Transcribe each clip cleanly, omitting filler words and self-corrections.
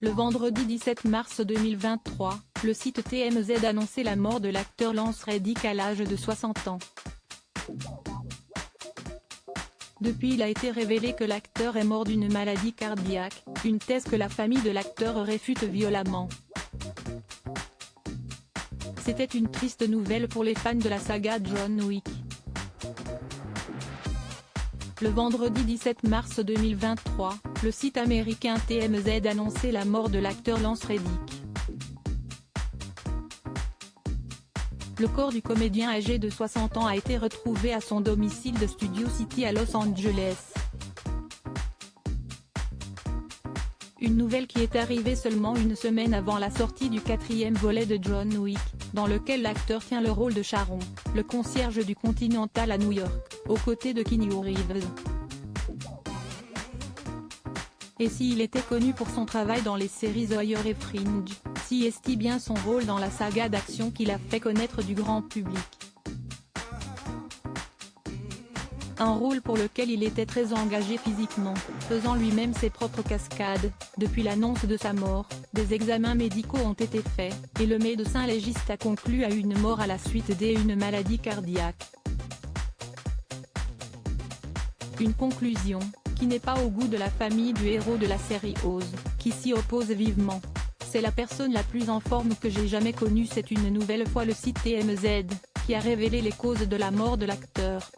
Le vendredi 17 mars 2023, le site TMZ annonçait la mort de l'acteur Lance Reddick à l'âge de 60 ans. Depuis, il a été révélé que l'acteur est mort d'une maladie cardiaque, une thèse que la famille de l'acteur réfute violemment. C'était une triste nouvelle pour les fans de la saga John Wick. Le vendredi 17 mars 2023, le site américain TMZ annonçait la mort de l'acteur Lance Reddick. Le corps du comédien âgé de 60 ans a été retrouvé à son domicile de Studio City à Los Angeles. Une nouvelle qui est arrivée seulement une semaine avant la sortie du 4e volet de John Wick, dans lequel l'acteur tient le rôle de Charon, le concierge du Continental à New York, aux côtés de Keanu Reeves. Et s'il était connu pour son travail dans les séries The Wire et Fringe, si est-il bien son rôle dans la saga d'action qui l'a fait connaître du grand public. Un rôle pour lequel il était très engagé physiquement, faisant lui-même ses propres cascades. Depuis l'annonce de sa mort, des examens médicaux ont été faits, et le médecin légiste a conclu à une mort à la suite d'une maladie cardiaque. Une conclusion, qui n'est pas au goût de la famille du héros de la série Oz, qui s'y oppose vivement. C'est la personne la plus en forme que j'ai jamais connue. C'est une nouvelle fois le site TMZ, qui a révélé les causes de la mort de l'acteur.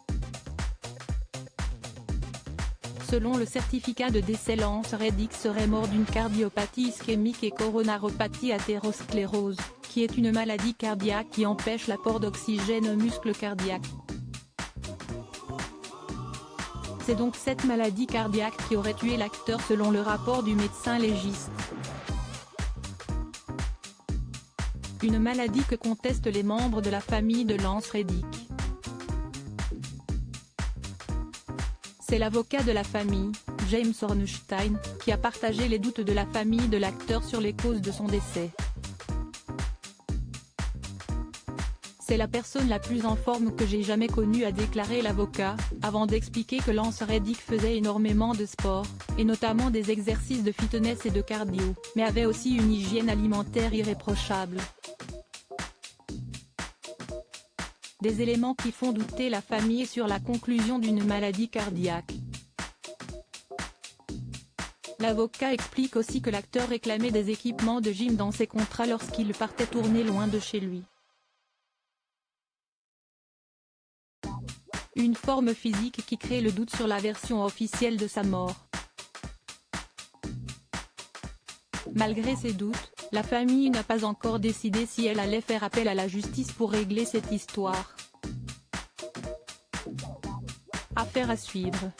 Selon le certificat de décès, Lance Reddick serait mort d'une cardiopathie ischémique et coronaropathie athérosclérose, qui est une maladie cardiaque qui empêche l'apport d'oxygène aux muscles cardiaques. C'est donc cette maladie cardiaque qui aurait tué l'acteur selon le rapport du médecin légiste. Une maladie que contestent les membres de la famille de Lance Reddick. C'est l'avocat de la famille, James Ornstein, qui a partagé les doutes de la famille de l'acteur sur les causes de son décès. C'est la personne la plus en forme que j'ai jamais connue, a déclaré l'avocat, avant d'expliquer que Lance Reddick faisait énormément de sport, et notamment des exercices de fitness et de cardio, mais avait aussi une hygiène alimentaire irréprochable. Des éléments qui font douter la famille sur la conclusion d'une maladie cardiaque. L'avocat explique aussi que l'acteur réclamait des équipements de gym dans ses contrats lorsqu'il partait tourner loin de chez lui. Une forme physique qui crée le doute sur la version officielle de sa mort. Malgré ces doutes, la famille n'a pas encore décidé si elle allait faire appel à la justice pour régler cette histoire. Affaire à suivre.